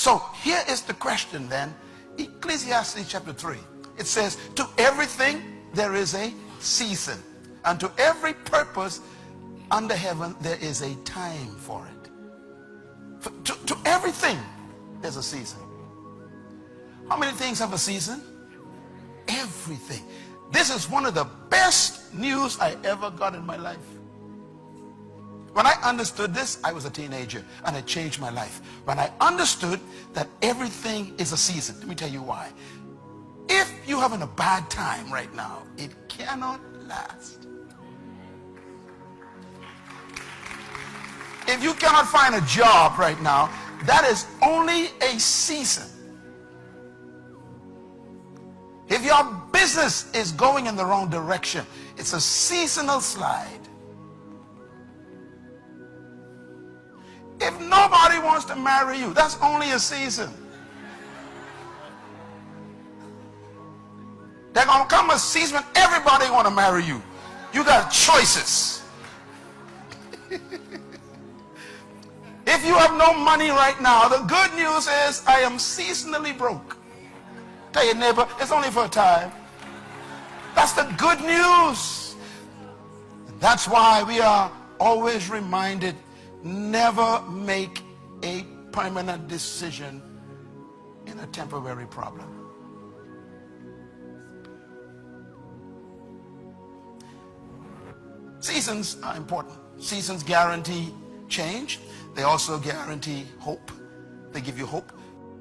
So here is the question then. Ecclesiastes chapter 3. It says, to everything there is a season, and to every purpose under heaven there is a time for it. To everything there's a season. How many things have a season? Everything. This is one of the best news I ever got in my life. When I understood this, I was a teenager, and it changed my life. When I understood that everything is a season, let me tell you why. If you're having a bad time right now, it cannot last. If you cannot find a job right now, that is only a season. If your business is going in the wrong direction, it's a seasonal slide. If nobody wants to marry you, that's only a season. There's going to come a season when everybody want to marry you. You got choices. If you have no money right now, the good news is I am seasonally broke. Tell your neighbor, it's only for a time. That's the good news. That's why we are always reminded, never make a permanent decision in a temporary problem. Seasons are important. Seasons guarantee change. They also guarantee hope. They give you hope.